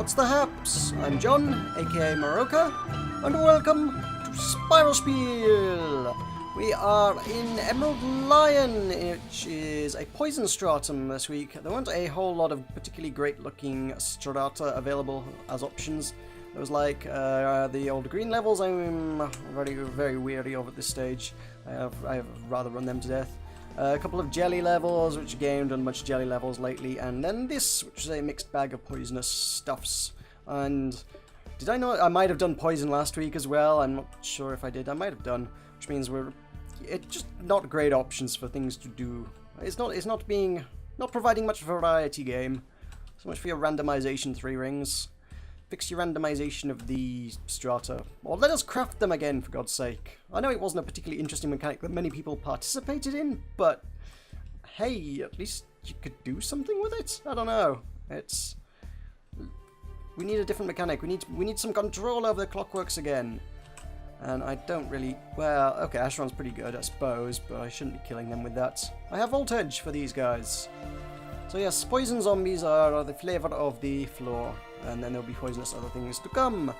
What's the haps? I'm John, aka Meroka, and welcome to Spiel. We are in Emerald Lion, which is a poison stratum this week. There weren't a whole lot of particularly great looking strata available as options. It was like the old green levels I'm very weary of at this stage. I have rather run them to death. A couple of jelly levels, which again haven't done much jelly levels lately, and then this, which is a mixed bag of poisonous stuffs. And did I know I might have done poison last week as well? I'm not sure if I did. I might have done, which means it's just not great options for things to do. It's not providing much variety game. So much for your randomization 3 rings. Fix your randomization of the strata. Or let us craft them again, for God's sake. I know it wasn't a particularly interesting mechanic that many people participated in, but hey, at least you could do something with it? I don't know. We need a different mechanic. We need some control over the clockworks again. And I don't really... Well, okay, Asheron's pretty good, I suppose, but I shouldn't be killing them with that. I have voltage for these guys. So yes, poison zombies are the flavour of the floor, and then there'll be poisonous other things to come.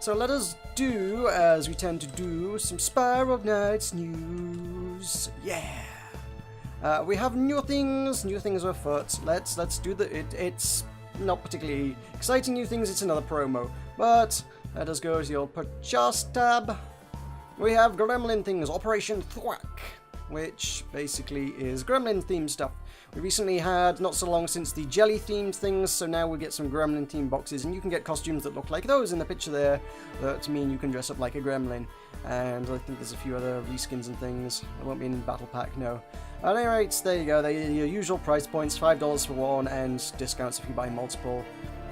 So let us do, as we tend to do, some Spiral Knights news. Yeah! We have new things afoot. Let's do it's not particularly exciting new things, it's another promo. But let us go to your purchase tab. We have Gremlin things, Operation Thwack, which basically is Gremlin themed stuff. We recently had, not so long since, the jelly themed things, so now we get some gremlin themed boxes, and you can get costumes that look like those in the picture there, that mean you can dress up like a gremlin. And I think there's a few other reskins and things. It won't be in Battle Pack, no. At any rate, there you go, they're your usual price points, $5 for one, and discounts if you buy multiple.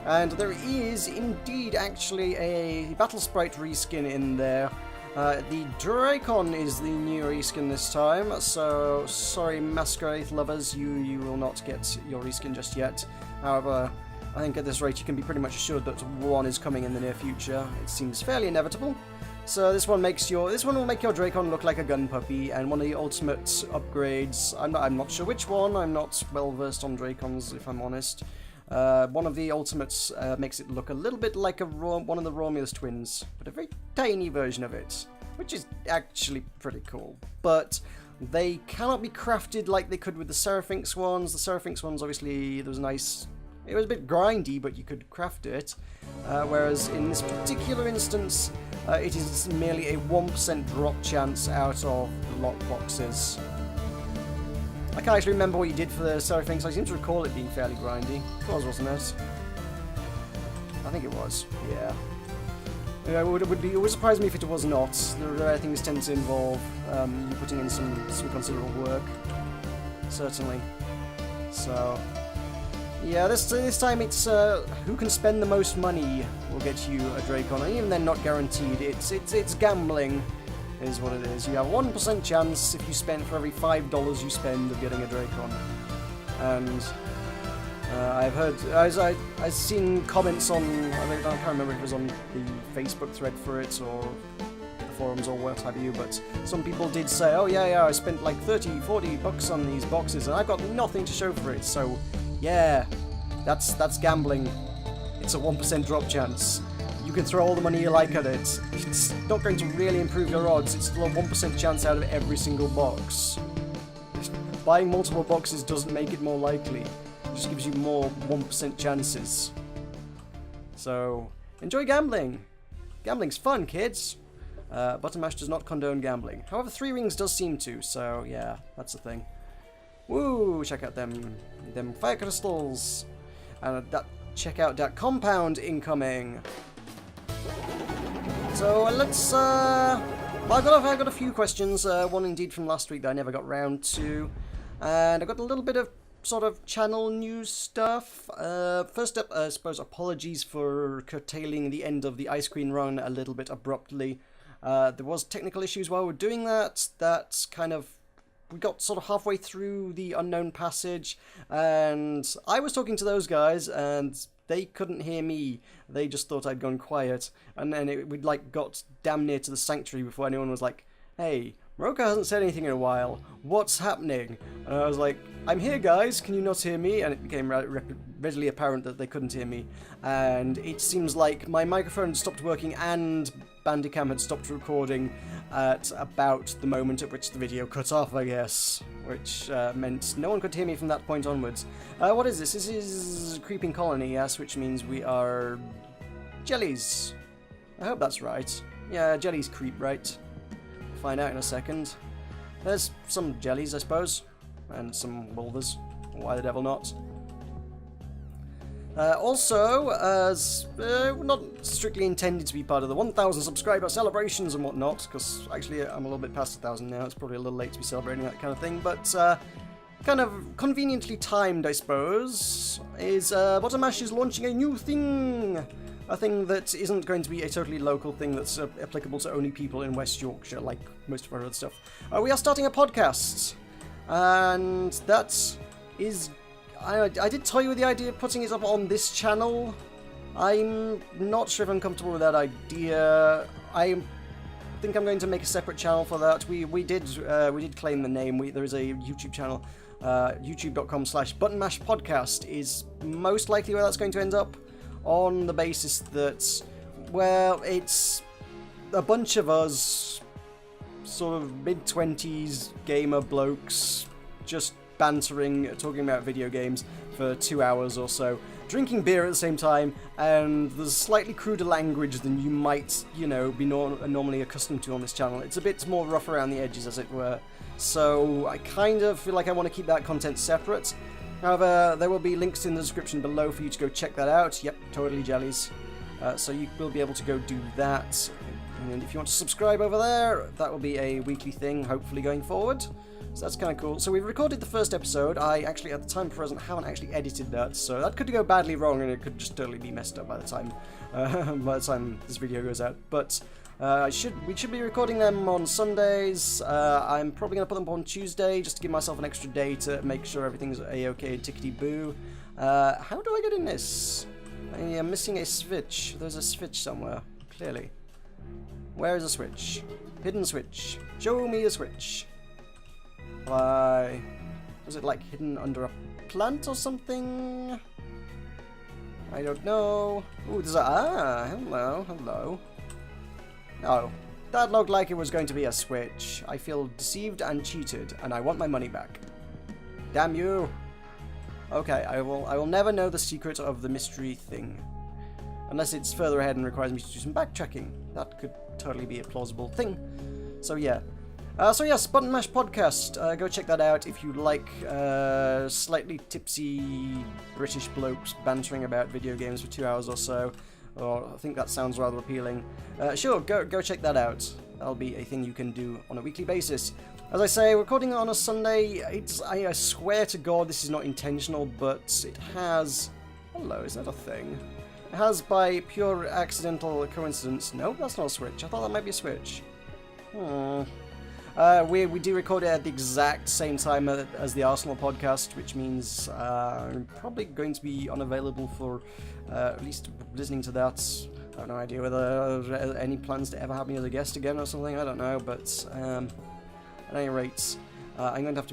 And there is indeed actually a Battle Sprite reskin in there. The Dracon is the new reskin this time, so sorry Masquerade lovers, you will not get your reskin just yet. However, I think at this rate you can be pretty much assured that one is coming in the near future. It seems fairly inevitable. So this one will make your Dracon look like a gun puppy, and one of the ultimate upgrades, I'm not sure which one, I'm not well versed on Dracons if I'm honest. One of the ultimates makes it look a little bit like one of the Romulus twins, but a very tiny version of it, which is actually pretty cool. But they cannot be crafted like they could with the Seraphynx ones. The Seraphynx ones, obviously, it was a bit grindy, but you could craft it. Whereas in this particular instance, it is merely a 1% drop chance out of the lock boxes. I can't actually remember what you did for the Seraphynx. I seem to recall it being fairly grindy. It was, wasn't it? I think it was, yeah. It would surprise me if it was not. The rare things tend to involve you putting in some considerable work. Certainly. So, yeah, this time it's who can spend the most money will get you a Dracon, and even then not guaranteed. It's gambling. Is what it is. You have 1% chance if you spend for every $5 you spend of getting a Dracon. And I've heard, I've seen comments on, I can't remember if it was on the Facebook thread for it or the forums or what have you, but some people did say, oh yeah, I spent like 30, 40 bucks on these boxes and I've got nothing to show for it. So yeah, that's gambling. It's a 1% drop chance. You can throw all the money you like at it. It's not going to really improve your odds. It's still a 1% chance out of every single box. Buying multiple boxes doesn't make it more likely. It just gives you more 1% chances. So, enjoy gambling. Gambling's fun, kids. Button Mash does not condone gambling. However, 3 Rings does seem to, so yeah, that's the thing. Woo! Check out them fire crystals. And check out that compound incoming. So let's, I've got a few questions, one indeed from last week that I never got round to, and I got a little bit of sort of channel news stuff. First up, I suppose apologies for curtailing the end of the Ice Queen run a little bit abruptly. There was technical issues while we're doing that, we got sort of halfway through the unknown passage, and I was talking to those guys, and they couldn't hear me. They just thought I'd gone quiet, and then we'd got damn near to the sanctuary before anyone was like, hey, Meroka hasn't said anything in a while. What's happening? And I was like, I'm here, guys. Can you not hear me? And it became readily apparent that they couldn't hear me. And it seems like my microphone had stopped working and Bandicam had stopped recording at about the moment at which the video cut off, I guess. Which meant no one could hear me from that point onwards. What is this? This is Creeping Colony, yes, which means we are jellies. I hope that's right. Yeah, jellies creep, right? Find out in a second. There's some jellies, I suppose, and some vulvas. Why the devil not? Also, as not strictly intended to be part of the 1,000 subscriber celebrations and whatnot, because actually I'm a little bit past 1,000 now. It's probably a little late to be celebrating that kind of thing, but kind of conveniently timed, I suppose. Is Bottom Mash is launching a new thing. A thing that isn't going to be a totally local thing that's applicable to only people in West Yorkshire, like most of our other stuff. We are starting a podcast, and that is... I did toy with the idea of putting it up on this channel. I'm not sure if I'm comfortable with that idea. I think I'm going to make a separate channel for that. We did claim the name. There is a YouTube channel. youtube.com/buttonmashpodcast is most likely where that's going to end up, on the basis that, well, it's a bunch of us, sort of mid-20s gamer blokes, just bantering, talking about video games for 2 hours or so, drinking beer at the same time, and there's slightly cruder language than you might, you know, be normally accustomed to on this channel. It's a bit more rough around the edges, as it were. So I kind of feel like I want to keep that content separate. However, there will be links in the description below for you to go check that out. Yep, totally jellies. So you will be able to go do that. And if you want to subscribe over there, that will be a weekly thing, hopefully, going forward. So that's kind of cool. So we've recorded the first episode. I actually, at the time present, haven't actually edited that, so that could go badly wrong, and it could just totally be messed up by the time this video goes out. But we should be recording them on Sundays. I'm probably going to put them on Tuesday, just to give myself an extra day to make sure everything's a-okay, tickety-boo. How do I get in this? I am missing a switch. There's a switch somewhere, clearly. Where is a switch? Hidden switch. Show me a switch. Why? Was it like hidden under a plant or something? I don't know. Ooh, there's a... hello. Oh, that looked like it was going to be a switch. I feel deceived and cheated, and I want my money back. Damn you. Okay, I will never know the secret of the mystery thing. Unless it's further ahead and requires me to do some backtracking. That could totally be a plausible thing. So yeah. So yes, Button Mash Podcast. Go check that out if you like slightly tipsy British blokes bantering about video games for 2 hours or so. Or I think that sounds rather appealing. Sure, go check that out. That'll be a thing you can do on a weekly basis. As I say, recording on a Sunday, I swear to God this is not intentional, but it has... Hello, is that a thing? It has, by pure accidental coincidence... No, that's not a switch. I thought that might be a switch. We do record it at the exact same time as the Arsenal podcast, which means I'm probably going to be unavailable for at least listening to that. I have no idea whether any plans to ever have me as a guest again or something. I don't know, but at any rate, I'm going to have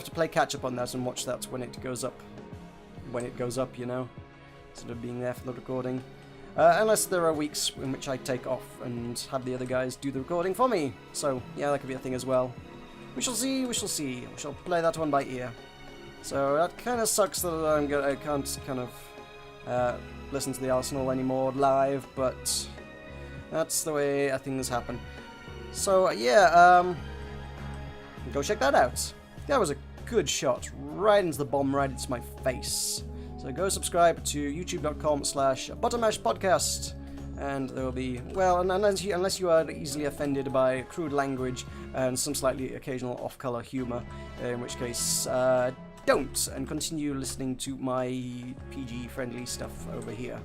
to play catch up on that and watch that when it goes up. When it goes up, you know, instead of being there for the recording. Unless there are weeks in which I take off and have the other guys do the recording for me. So, yeah, that could be a thing as well. We shall see. We shall play that one by ear. So, that kind of sucks that I can't kind of listen to the Arsenal anymore live, but that's the way things happen. So, yeah, go check that out. That was a good shot. Right into the bomb, right into my face. So go subscribe to youtube.com/buttonmashpodcast, and there will be, well, unless you are easily offended by crude language and some slightly occasional off-color humor, in which case don't, and continue listening to my PG-friendly stuff over here,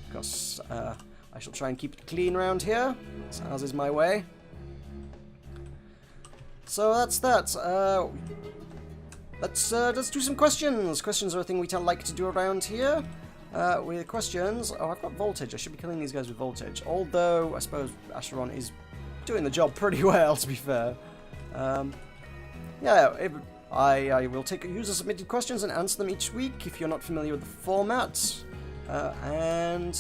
because I shall try and keep it clean around here, as is my way. So that's that. Let's do some questions. Questions are a thing we like to do around here. With questions... Oh, I've got voltage. I should be killing these guys with voltage. Although, I suppose Asheron is doing the job pretty well, to be fair. Yeah, I will take user-submitted questions and answer them each week if you're not familiar with the format. And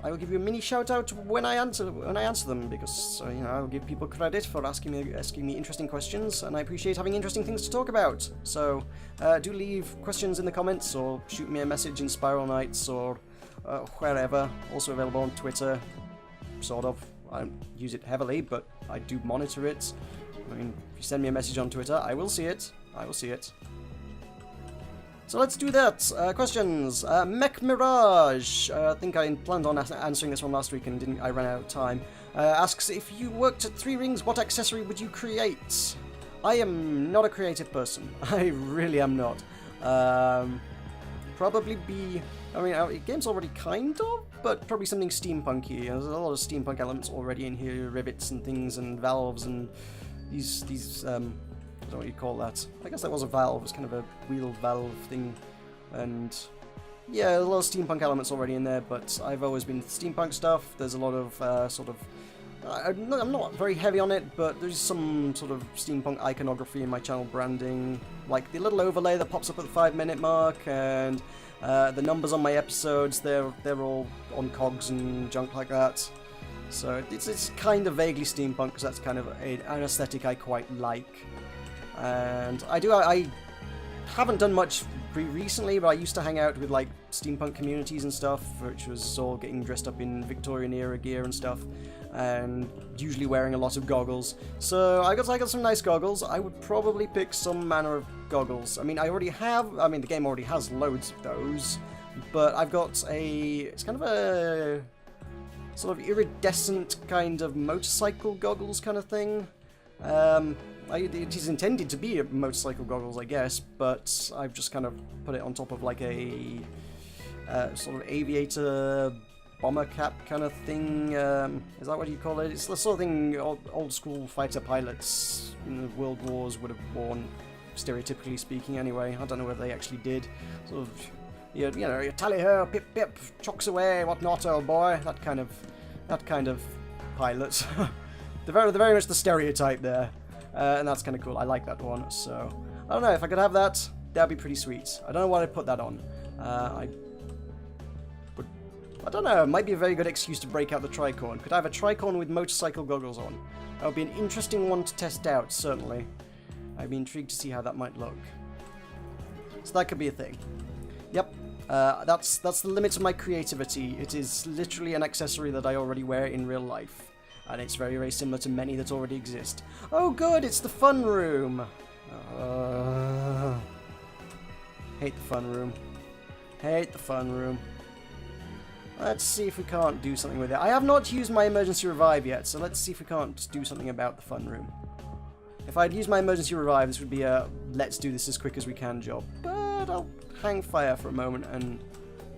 I will give you a mini shout-out when I answer them, because you know, I will give people credit for asking me interesting questions, and I appreciate having interesting things to talk about. So do leave questions in the comments, or shoot me a message in Spiral Nights, or wherever. Also available on Twitter, sort of. I don't use it heavily, but I do monitor it. I mean, if you send me a message on Twitter, I will see it. I will see it. So let's do that. Questions. Mech Mirage. I think I planned on answering this one last week and I ran out of time. Asks, if you worked at 3 Rings, what accessory would you create? I am not a creative person. I really am not. Probably be... I mean, the game's already kind of, but probably something steampunky. There's a lot of steampunk elements already in here. Rivets and things and valves and these I don't know what you call that. I guess that was a valve. It's kind of a wheel valve thing. And yeah, a lot of steampunk elements already in there, but I've always been steampunk stuff. There's a lot of sort of... I'm not very heavy on it, but there's some sort of steampunk iconography in my channel branding. Like the little overlay that pops up at the 5-minute mark, and the numbers on my episodes, they're all on cogs and junk like that. So it's kind of vaguely steampunk, because that's kind of an aesthetic I quite like. And I haven't done much recently, but I used to hang out with like steampunk communities and stuff, which was all getting dressed up in Victorian era gear and stuff, and usually wearing a lot of goggles. So I got some nice goggles. I would probably pick some manner of goggles. I mean, the game already has loads of those, but I've got it's kind of a sort of iridescent kind of motorcycle goggles kind of thing. It is intended to be a motorcycle goggles, I guess, but I've just kind of put it on top of like a sort of aviator bomber cap kind of thing. Is that what you call it? It's the sort of thing old school fighter pilots in the World Wars would have worn, stereotypically speaking anyway. I don't know whether they actually did. Sort of, you know, you tally-ho, pip-pip, chocks away, whatnot, old boy. That kind of pilot. They're very much the stereotype there. And that's kind of cool. I like that one. So, I don't know. If I could have that, that'd be pretty sweet. I don't know what I'd put that on. I don't know. It might be a very good excuse to break out the tricorn. Could I have a tricorn with motorcycle goggles on? That would be an interesting one to test out, certainly. I'd be intrigued to see how that might look. So that could be a thing. Yep. That's the limit of my creativity. It is literally an accessory that I already wear in real life. And it's very, very similar to many that already exist. Oh good, it's the fun room! Hate the fun room. Hate the fun room. Let's see if we can't do something with it. I have not used my emergency revive yet, so let's see if we can't do something about the fun room. If I'd used my emergency revive, this would be a let's do this as quick as we can job. But I'll hang fire for a moment and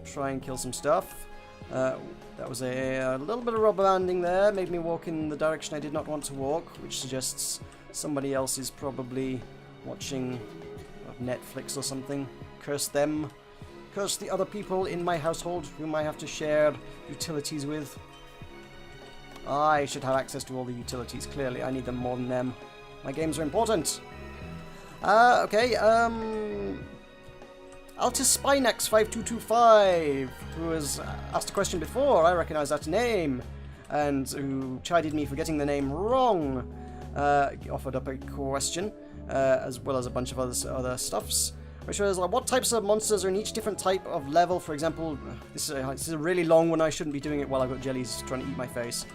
try and kill some stuff. That was a little bit of rubber banding there, made me walk in the direction I did not want to walk, which suggests somebody else is probably watching Netflix or something. Curse them. Curse the other people in my household whom I have to share utilities with. I should have access to all the utilities, clearly. I need them more than them. My games are important. Okay, Altis Spinax 5225, who has asked a question before, I recognise that name, and who chided me for getting the name wrong. Offered up a question, as well as a bunch of other stuffs, which was like, what types of monsters are in each different type of level? For example, this is a really long one, I shouldn't be doing it while I've got jellies trying to eat my face.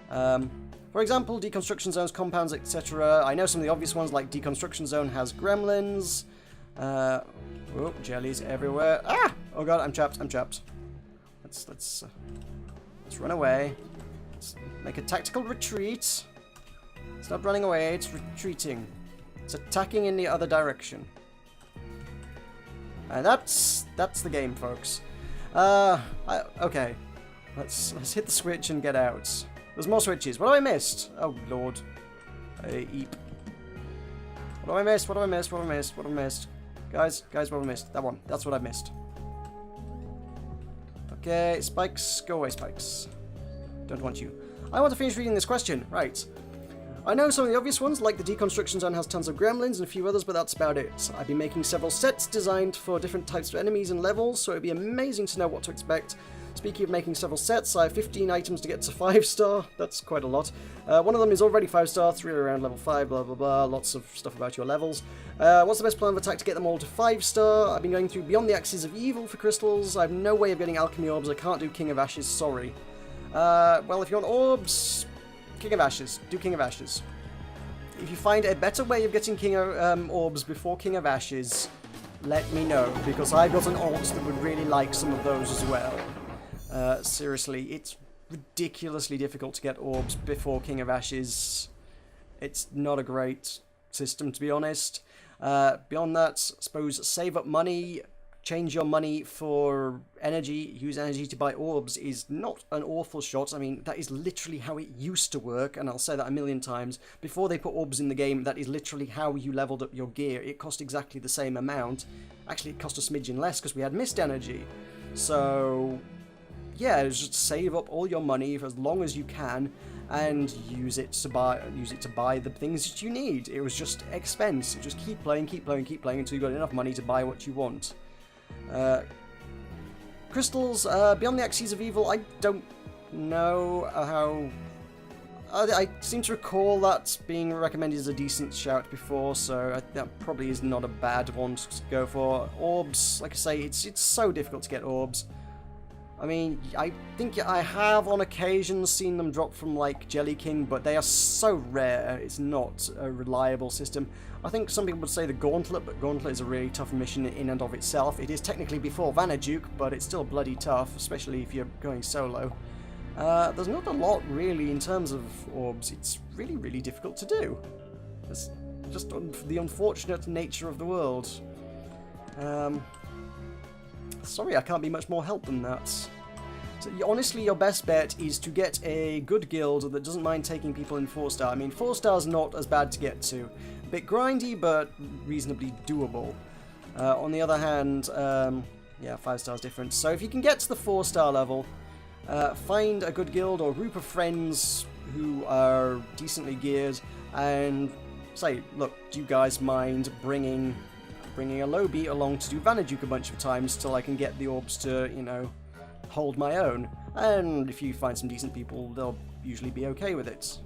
For example, deconstruction zones, compounds, etc. I know some of the obvious ones, like deconstruction zone has gremlins. Oh, jellies everywhere. Ah! Oh god, I'm trapped. Let's run away. Let's make a tactical retreat. It's not running away, it's retreating. It's attacking in the other direction. And that's the game, folks. Okay. Let's hit the switch and get out. There's more switches. What have I missed? Oh lord. Eep. What have I missed? Guys, what have I missed? That one. That's what I've missed. Okay, spikes. Go away, spikes. Don't want you. I want to finish reading this question. Right. I know some of the obvious ones, like the deconstruction zone has tons of gremlins and a few others, but that's about it. I've been making several sets designed for different types of enemies and levels, so it'd be amazing to know what to expect. Speaking of making several sets, I have 15 items to get to 5-star. That's quite a lot. One of them is already 5-star, 3 are around level 5, blah blah blah, lots of stuff about your levels. What's the best plan of attack to get them all to 5-star? I've been going through Beyond the Axes of Evil for crystals. I have no way of getting alchemy orbs, I can't do King of Ashes, sorry. Well, if you want orbs, King of Ashes. Do King of Ashes. If you find a better way of getting King of orbs before King of Ashes, let me know, because I've got an alt that would really like some of those as well. Seriously, it's ridiculously difficult to get orbs before King of Ashes. It's not a great system, to be honest. Beyond that, I suppose save up money, change your money for energy, use energy to buy orbs is not an awful shot. I mean, that is literally how it used to work, and I'll say that a million times. Before they put orbs in the game, that is literally how you leveled up your gear. It cost exactly the same amount. Actually, it cost a smidgen less because we had mist energy. So, yeah, just save up all your money for as long as you can and use it to buy the things that you need. It was just expense. Just keep playing until you got enough money to buy what you want. Crystals, Beyond the Axes of Evil, I don't know how... I seem to recall that being recommended as a decent shout before, so that probably is not a bad one to go for. Orbs, like I say, it's so difficult to get orbs. I mean, I think I have on occasion seen them drop from, like, Jelly King, but they are so rare, it's not a reliable system. I think some people would say the Gauntlet, but Gauntlet is a really tough mission in and of itself. It is technically before Vanaduke, but it's still bloody tough, especially if you're going solo. There's not a lot, really, in terms of orbs. It's really, really difficult to do. It's just the unfortunate nature of the world. Sorry, I can't be much more help than that. So, honestly, your best bet is to get a good guild that doesn't mind taking people in 4-star. I mean, 4-star's not as bad to get to. A bit grindy, but reasonably doable. On the other hand, yeah, 5-star's different. So if you can get to the 4-star level, find a good guild or group of friends who are decently geared and say, look, do you guys mind bringing a low beat along to do Vanaduke a bunch of times till I can get the orbs to, you know, hold my own. And if you find some decent people, they'll usually be okay with it.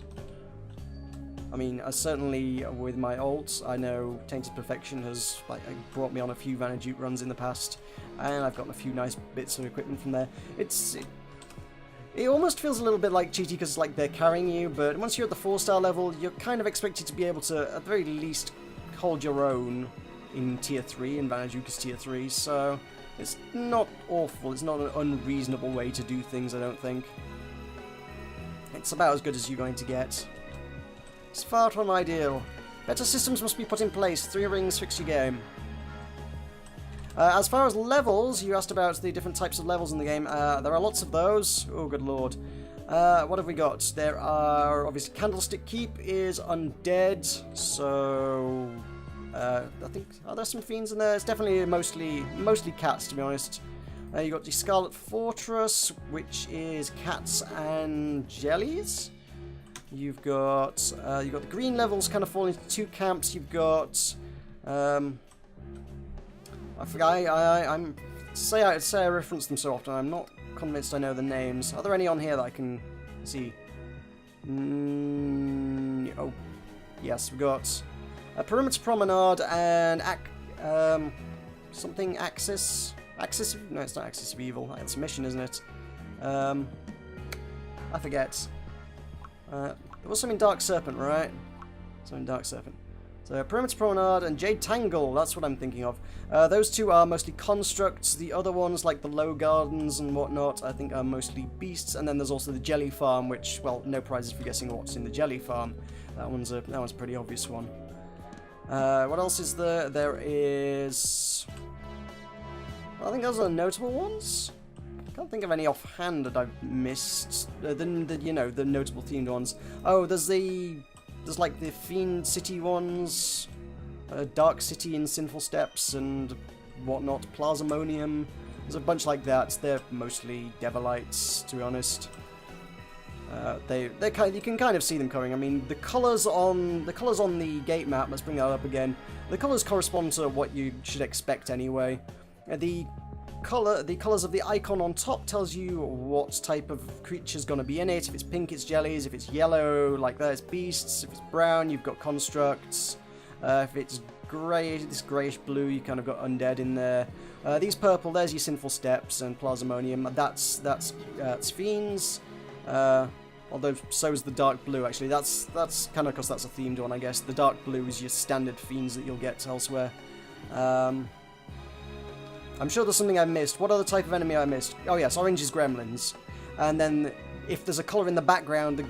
I mean, certainly with my ults, I know Tainted Perfection has brought me on a few Vanaduke runs in the past, and I've gotten a few nice bits of equipment from there. It almost feels a little bit like cheaty because like they're carrying you, but once you're at the 4-star level, you're kind of expected to be able to, at the very least, hold your own in Tier 3, and Vanaduke is Tier 3, so it's not awful. It's not an unreasonable way to do things, I don't think. It's about as good as you're going to get. It's far from ideal. Better systems must be put in place. 3 rings fix your game. As far as levels, you asked about the different types of levels in the game. There are lots of those. Oh, good lord. What have we got? There are, obviously, Candlestick Keep is undead, so... I think, are there some fiends in there? It's definitely mostly cats, to be honest. You got the Scarlet Fortress, which is cats and jellies. You've got the green levels kind of fall into 2 camps. You've got I forgot. I'm say I reference them so often. I'm not convinced I know the names. Are there any on here that I can see? Oh, yes, we've got a Perimeter Promenade and something Axis. Axis? No, it's not Axis of Evil. It's a mission, isn't it? I forget. There was something Dark Serpent, right? Something Dark Serpent. So Perimeter Promenade and Jade Tangle, that's what I'm thinking of. Those 2 are mostly constructs. The other ones, like the Low Gardens and whatnot, I think are mostly beasts. And then there's also the Jelly Farm, which, well, no prizes for guessing what's in the Jelly Farm. That one's a pretty obvious one. What else is there? There is... I think those are the notable ones. I can't think of any offhand that I've missed. You know, the notable themed ones. Oh, there's like the Fiend City ones, Dark City and Sinful Steps and whatnot, Plasmonium. There's a bunch like that. They're mostly Devilites, to be honest. They kind, you can kind of see them coming. I mean, the colours on the gate map. Let's bring that up again. The colours correspond to what you should expect anyway. The colours of the icon on top tells you what type of creature's going to be in it. If it's pink, it's jellies. If it's yellow, like that, it's beasts. If it's brown, you've got constructs. If it's grey, this greyish blue, you kind of got undead in there. These purple, there's your sinful steps and plasmonium. That's fiends. Although so is the dark blue, actually. That's kind of because that's a themed one, I guess. The dark blue is your standard fiends that you'll get elsewhere. I'm sure there's something I missed. What other type of enemy I missed? Oh yes, orange is gremlins. And then if there's a colour in the background, the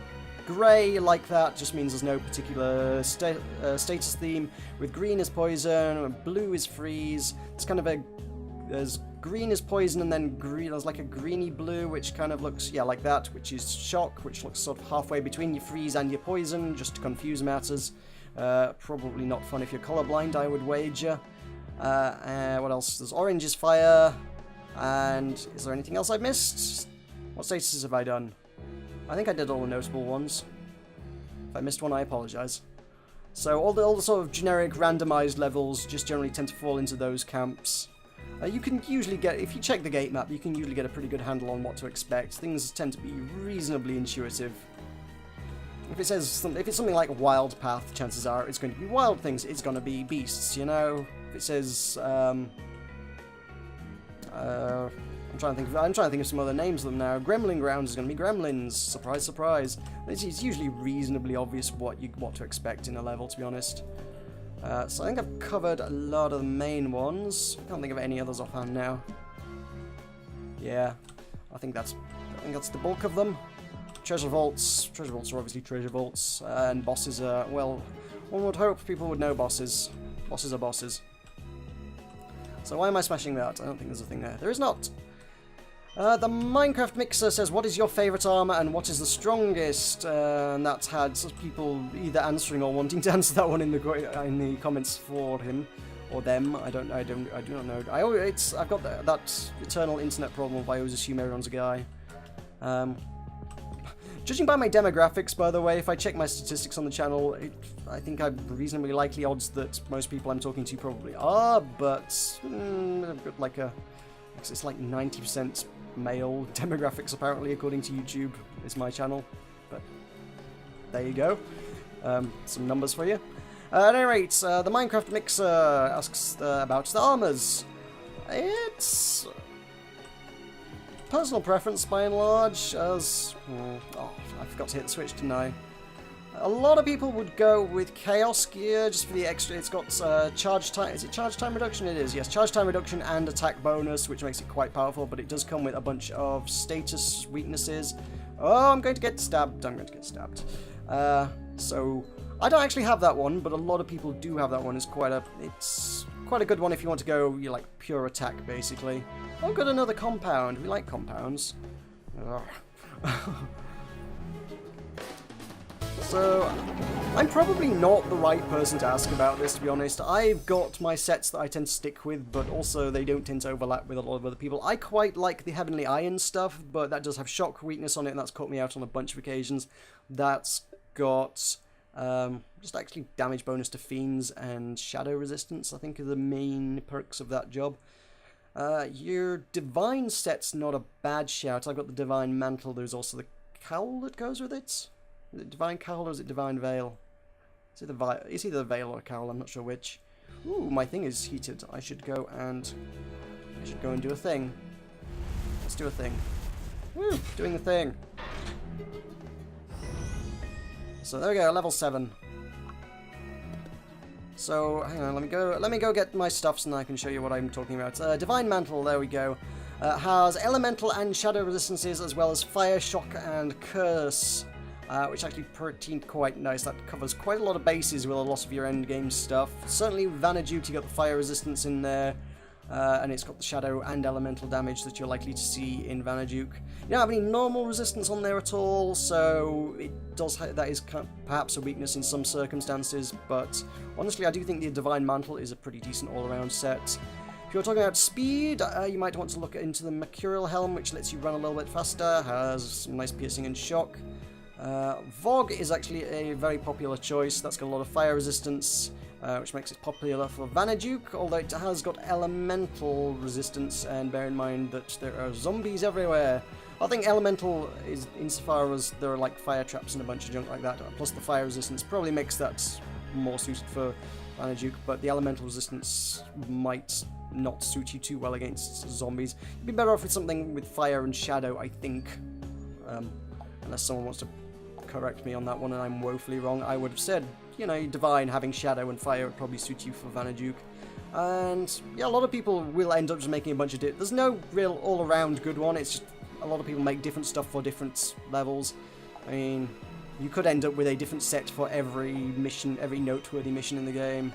grey like that just means there's no particular status theme. With green is poison, blue is freeze. It's kind of there's green is poison, and then green, there's like a greeny blue, which kind of looks, yeah, like that, which is shock, which looks sort of halfway between your freeze and your poison, just to confuse matters. Probably not fun if you're colourblind, I would wager. What else? There's orange is fire, and is there anything else I've missed? What statuses have I done? I think I did all the notable ones. If I missed one, I apologise. So all the sort of generic randomised levels just generally tend to fall into those camps. You can usually get, if you check the gate map, you can usually get a pretty good handle on what to expect. Things tend to be reasonably intuitive. If it's something like Wild Path, chances are it's going to be wild things. It's going to be beasts, you know. If it says, I'm trying to think of some other names of them now. Gremlin Grounds is going to be gremlins. Surprise, surprise. It's usually reasonably obvious what to expect in a level, to be honest. So I think I've covered a lot of the main ones. I can't think of any others offhand now. Yeah, I think that's the bulk of them. Treasure vaults. Treasure vaults are obviously treasure vaults, and bosses are, well, one would hope people would know bosses. Bosses are bosses. So why am I smashing that? I don't think there's a thing there. There is not. The Minecraft Mixer says, what is your favourite armour and what is the strongest? And that's had some people either answering or wanting to answer that one in the comments for him or them. I do not know. I've got that eternal internet problem of I always assume everyone's a guy. Judging by my demographics, by the way, if I check my statistics on the channel, I think I've reasonably likely odds that most people I'm talking to probably are, but I've got like it's like 90% male demographics apparently, according to YouTube, is my channel. But there you go. Some numbers for you. At any rate, the Minecraft Mixer asks about the armors. It's personal preference by and large, as... oh, I forgot to hit the switch, didn't I? A lot of people would go with Chaos Gear just for the extra. It's got charge time. Is it charge time reduction? It is, yes. Charge time reduction and attack bonus, which makes it quite powerful, but it does come with a bunch of status weaknesses. Oh, I'm going to get stabbed. I'm going to get stabbed. So, I don't actually have that one, but a lot of people do have that one. It's quite a good one if you want to go, like, pure attack, basically. Oh, got another compound. We like compounds. So, I'm probably not the right person to ask about this, to be honest. I've got my sets that I tend to stick with, but also they don't tend to overlap with a lot of other people. I quite like the Heavenly Iron stuff, but that does have shock weakness on it, and that's caught me out on a bunch of occasions. That's got just actually damage bonus to fiends and shadow resistance, I think, are the main perks of that job. Your Divine set's not a bad shout. I've got the Divine Mantle. There's also the Cowl that goes with it. Is it Divine Cowl or is it Divine Veil? It's either the Veil or a Cowl, I'm not sure which. Ooh, my thing is heated. I should go and do a thing. Let's do a thing. Woo! Doing the thing. So there we go, level 7. So hang on, let me go get my stuffs and I can show you what I'm talking about. Divine Mantle, there we go. Has elemental and shadow resistances as well as fire, shock, and curse. Which actually pretty quite nice. That covers quite a lot of bases with a lot of your endgame stuff. Certainly Vanaduke, you got the fire resistance in there, and it's got the shadow and elemental damage that you're likely to see in Vanaduke. You don't have any normal resistance on there at all, so that is perhaps a weakness in some circumstances, but honestly I do think the Divine Mantle is a pretty decent all-around set. If you're talking about speed, you might want to look into the Mercurial Helm, which lets you run a little bit faster, has some nice piercing and shock. Vogue is actually a very popular choice. That's got a lot of fire resistance, which makes it popular for Vanaduke, although it has got elemental resistance, and bear in mind that there are zombies everywhere. I think elemental is insofar as there are like fire traps and a bunch of junk like that, plus the fire resistance probably makes that more suited for Vanaduke, but the elemental resistance might not suit you too well against zombies. You'd be better off with something with fire and shadow, I think. Unless someone wants to correct me on that one and I'm woefully wrong. I would have said, you know, Divine having shadow and fire would probably suit you for Vanaduke. And yeah, a lot of people will end up just making a bunch of there's no real all-around good one. It's just a lot of people make different stuff for different levels. I mean, you could end up with a different set for every mission, every noteworthy mission in the game.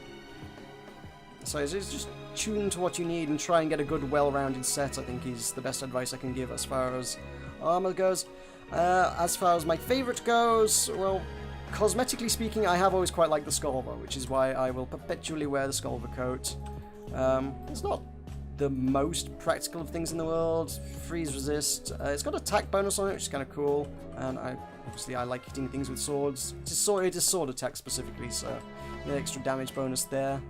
So it's just tune to what you need and try and get a good, well-rounded set, I think, is the best advice I can give as far as armor goes. As far as my favourite goes, well, cosmetically speaking, I have always quite liked the Skolva, which is why I will perpetually wear the Skolva coat. It's not the most practical of things in the world. Freeze resist. It's got attack bonus on it, which is kind of cool. And obviously I like hitting things with swords. It is sword attack specifically, so the extra damage bonus there.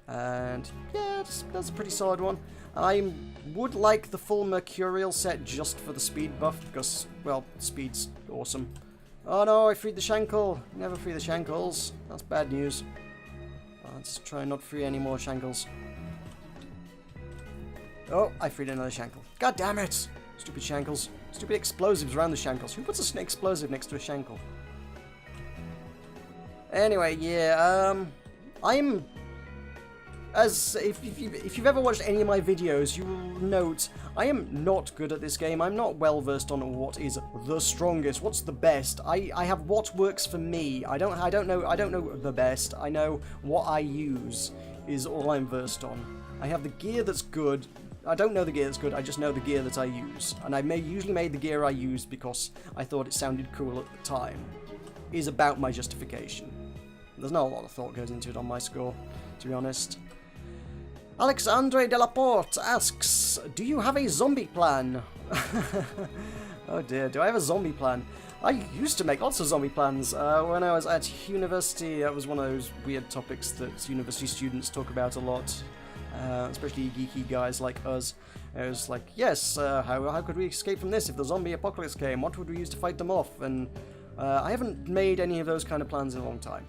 And yeah, that's a pretty solid one. I would like the full Mercurial set just for the speed buff, because, well, speed's awesome. Oh no, I freed the Shankle. Never free the Shankles. That's bad news. Let's try and not free any more Shankles. Oh, I freed another Shankle. God damn it! Stupid Shankles. Stupid explosives around the Shankles. Who puts an explosive next to a Shankle? Anyway, yeah, I'm... if you've ever watched any of my videos, you will note I am not good at this game. I'm not well versed on what is the strongest, what's the best. I have what works for me. I don't know the best. I know what I use is all I'm versed on. I have the gear that's good. I don't know the gear that's good. I just know the gear that I use, and I usually made the gear I used because I thought it sounded cool at the time. Is about my justification. There's not a lot of thought goes into it on my score, to be honest. Alexandre Delaporte asks, do you have a zombie plan? Oh dear, do I have a zombie plan? I used to make lots of zombie plans. When I was at university, that was one of those weird topics that university students talk about a lot, especially geeky guys like us. It was like, yes, how could we escape from this if the zombie apocalypse came? What would we use to fight them off? And I haven't made any of those kind of plans in a long time.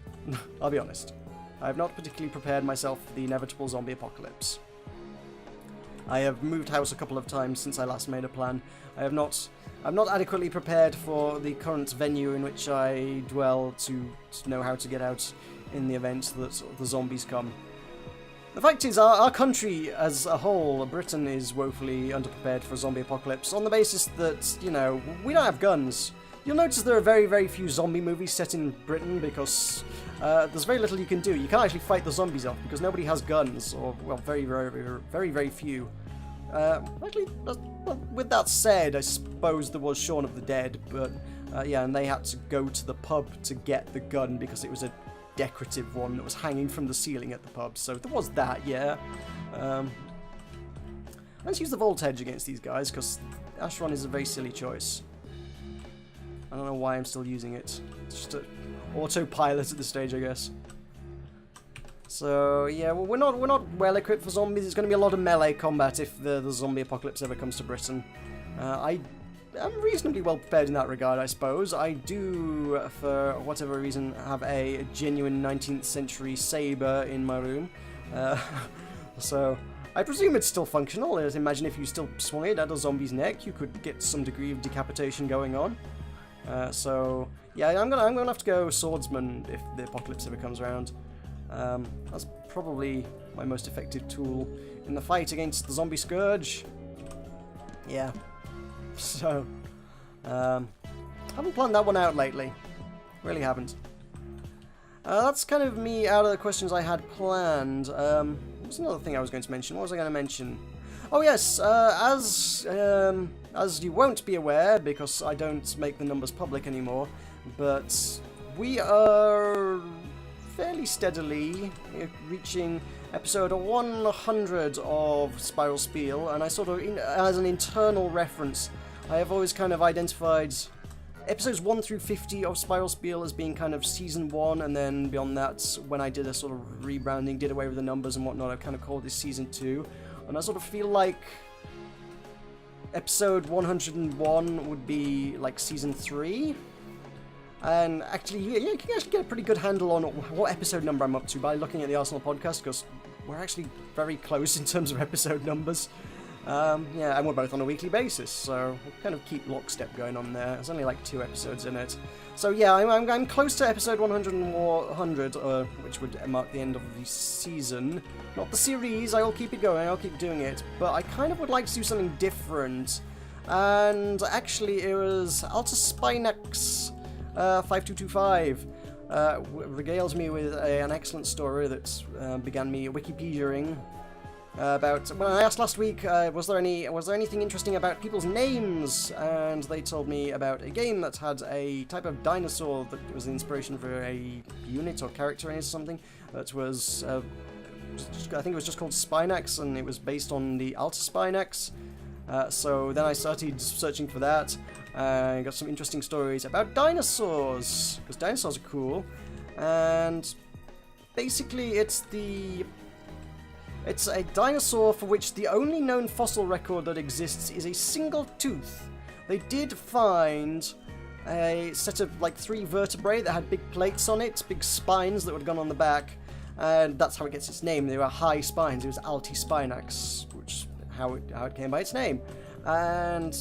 I'll be honest. I have not particularly prepared myself for the inevitable zombie apocalypse. I have moved house a couple of times since I last made a plan. I'm not adequately prepared for the current venue in which I dwell to know how to get out in the event that the zombies come. The fact is, our country as a whole, Britain, is woefully underprepared for a zombie apocalypse on the basis that, you know, we don't have guns. You'll notice there are very, very few zombie movies set in Britain because there's very little you can do. You can't actually fight the zombies off because nobody has guns, or, well, very, very few. Actually, with that said, I suppose there was Shaun of the Dead, but yeah, and they had to go to the pub to get the gun because it was a decorative one that was hanging from the ceiling at the pub, so there was that, yeah. Let's use the Voltage against these guys because Ashron is a very silly choice. I don't know why I'm still using it. It's just an autopilot at this stage, I guess. So yeah, well, we're not well equipped for zombies. It's going to be a lot of melee combat if the zombie apocalypse ever comes to Britain. I am reasonably well prepared in that regard, I suppose. I do, for whatever reason, have a genuine 19th century saber in my room. So I presume it's still functional. Imagine if you still swung it at a zombie's neck, you could get some degree of decapitation going on. So yeah, I'm gonna have to go swordsman if the apocalypse ever comes around. That's probably my most effective tool in the fight against the zombie scourge. Yeah. So haven't planned that one out lately. Really haven't. That's kind of me out of the questions I had planned. There's another thing I was going to mention. What was I going to mention? Oh yes, as you won't be aware, because I don't make the numbers public anymore, but we are fairly steadily reaching episode 100 of Spiel, and I sort of, as an internal reference, I have always kind of identified episodes 1 through 50 of Spiel as being kind of season 1, and then beyond that, when I did a sort of rebranding, did away with the numbers and whatnot, I've kind of called this season 2. And I sort of feel like episode 101 would be like season 3. And actually, yeah, you can actually get a pretty good handle on what episode number I'm up to by looking at the Arsenal podcast, because we're actually very close in terms of episode numbers. Yeah, and we're both on a weekly basis, so we'll kind of keep lockstep going on there. There's only like 2 episodes in it. So yeah, I'm close to episode 100, which would mark the end of the season. Not the series, I'll keep it going, I'll keep doing it, but I kind of would like to do something different. And actually, it was Altus Spinax 5225 regales me with an excellent story that began me Wikipediaing about. When I asked last week, was there anything interesting about people's names, and they told me about a game that had a type of dinosaur that was the inspiration for a unit or character or something that was I think it was just called Spinax, and it was based on the Altus Spinax. So then I started searching for that. I got some interesting stories about dinosaurs, because dinosaurs are cool. And basically it's a dinosaur for which the only known fossil record that exists is a single tooth. They did find a set of like 3 vertebrae that had big plates on it, big spines that would have gone on the back, and that's how it gets its name. They were high spines. It was Altispinax, which how it came by its name. And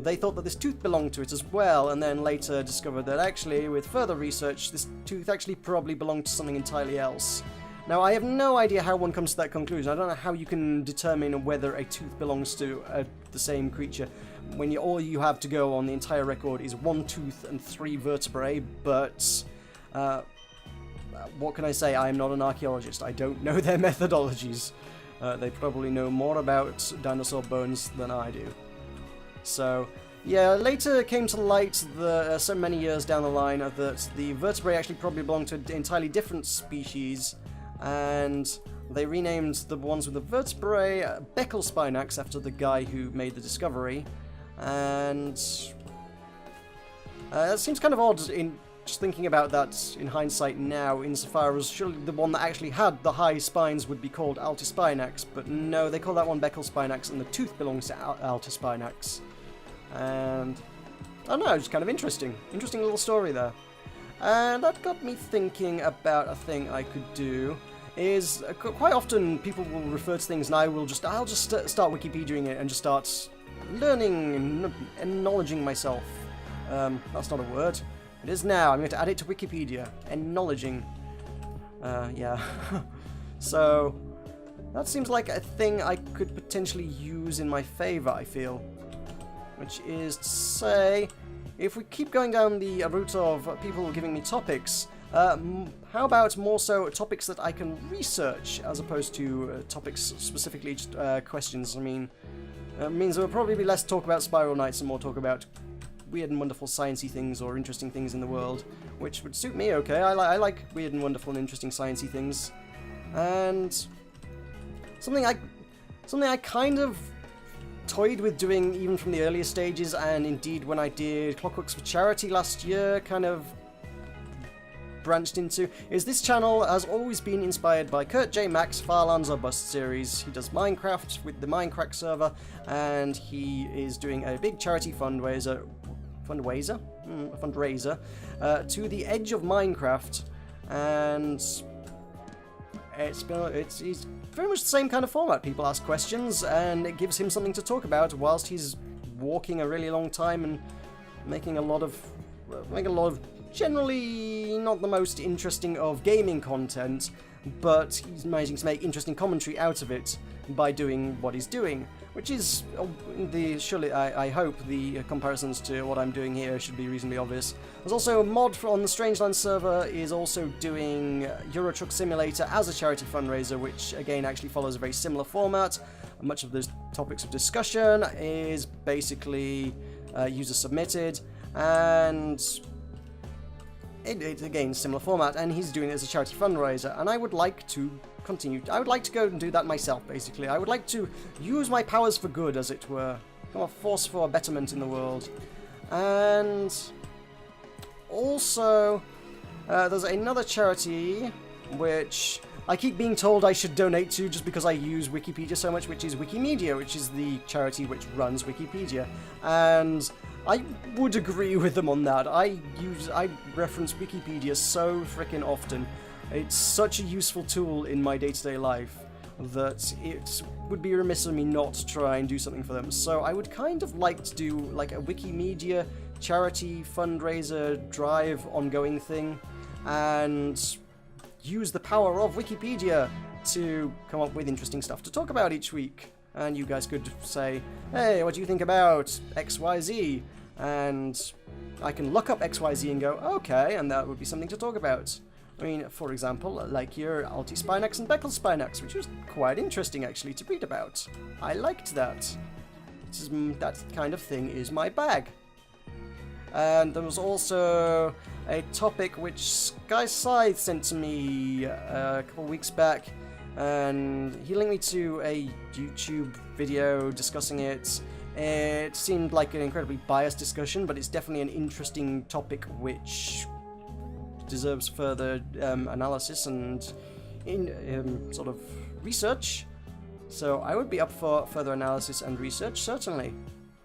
they thought that this tooth belonged to it as well, and then later discovered that actually, with further research, this tooth actually probably belonged to something entirely else. Now, I have no idea how one comes to that conclusion. I don't know how you can determine whether a tooth belongs to the same creature when all you have to go on the entire record is 1 tooth and 3 vertebrae, but what can I say? I am not an archaeologist. I don't know their methodologies. They probably know more about dinosaur bones than I do. So, yeah, later came to light so many years down the line that the vertebrae actually probably belonged to an entirely different species, and they renamed the ones with the vertebrae Beckelspinax after the guy who made the discovery. And that seems kind of odd in just thinking about that in hindsight now, insofar as surely the one that actually had the high spines would be called Altispinax, but no, they call that one Beckelspinax, and the tooth belongs to Altispinax. And I don't know, just kind of interesting little story there. And that got me thinking about a thing I could do. Is quite often people will refer to things, and I'll just start Wikipediaing it and just start learning and acknowledging myself. That's not a word. It is now. I'm going to add it to Wikipedia. Acknowledging. Yeah. So that seems like a thing I could potentially use in my favor, I feel. Which is to say, if we keep going down the route of people giving me topics, how about more so topics that I can research as opposed to topics specifically just questions? I mean, it means there will probably be less talk about Spiral Knights and more talk about weird and wonderful sciencey things or interesting things in the world, which would suit me okay. I like weird and wonderful and interesting sciencey things. And something I kind of toyed with doing even from the earlier stages, and indeed when I did Clockworks for Charity last year, kind of branched into, is this channel has always been inspired by Kurt J. Mack's Farlands or Bust series. He does Minecraft with the Minecraft server, and he is doing a big charity fundraiser to the Edge of Minecraft, and it's very much the same kind of format. People ask questions, and it gives him something to talk about whilst he's walking a really long time and making a lot of generally not the most interesting of gaming content, but he's managing to make interesting commentary out of it by doing what he's doing, which is surely I hope the comparisons to what I'm doing here should be reasonably obvious. There's also a mod on the Strangeland server is also doing Euro Truck Simulator as a charity fundraiser, which again actually follows a very similar format. Much of the topics of discussion is basically user submitted, and it's again similar format, and he's doing it as a charity fundraiser, and I would like to continue. I would like to go and do that myself, basically. I would like to use my powers for good, as it were. Become a force for betterment in the world. And also, there's another charity which I keep being told I should donate to just because I use Wikipedia so much, which is Wikimedia, which is the charity which runs Wikipedia. And I would agree with them on that. I reference Wikipedia so freaking often. It's such a useful tool in my day-to-day life that it would be remiss of me not to try and do something for them. So I would kind of like to do like a Wikimedia charity fundraiser drive ongoing thing and use the power of Wikipedia to come up with interesting stuff to talk about each week. And you guys could say, hey, what do you think about XYZ? And I can look up XYZ and go, okay, and that would be something to talk about. I mean, for example, like your Alti-Spinax and Beckel-Spinax, which was quite interesting actually to read about. I liked that. That kind of thing is my bag. And there was also a topic which Sky Scythe sent to me a couple of weeks back, and he linked me to a YouTube video discussing it. It seemed like an incredibly biased discussion, but it's definitely an interesting topic which deserves further analysis and sort of research. So I would be up for further analysis and research, certainly.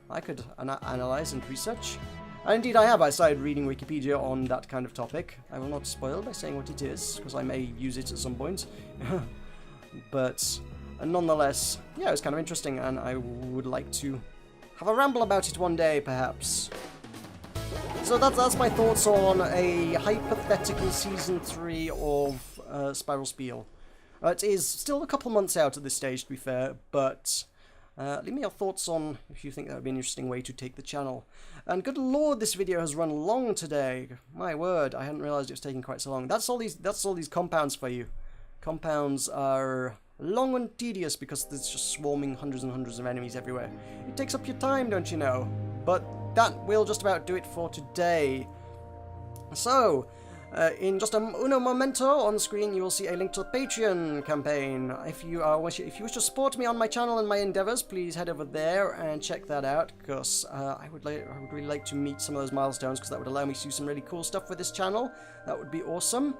I could analyze and research. And indeed I have. I started reading Wikipedia on that kind of topic. I will not spoil by saying what it is, because I may use it at some point. But nonetheless, yeah, it was kind of interesting, and I would like to have a ramble about it one day, perhaps. So that's my thoughts on a hypothetical Season 3 of Spiel. It is still a couple months out at this stage, to be fair, but leave me your thoughts on if you think that would be an interesting way to take the channel. And good lord, this video has run long today. My word, I hadn't realised it was taking quite so long. That's all these compounds for you. Compounds are long and tedious because there's just swarming hundreds and hundreds of enemies everywhere. It takes up your time, don't you know? But that will just about do it for today. So, in just uno momento on the screen, you will see a link to the Patreon campaign. If you wish to support me on my channel and my endeavours, please head over there and check that out, because I would really like to meet some of those milestones, because that would allow me to do some really cool stuff with this channel. That would be awesome.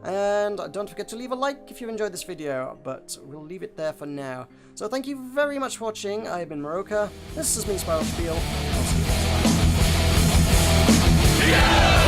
And don't forget to leave a like if you enjoyed this video, but we'll leave it there for now. So thank you very much for watching. I've been Meroka. This has been Spiel. I'll see you next time. Yeah!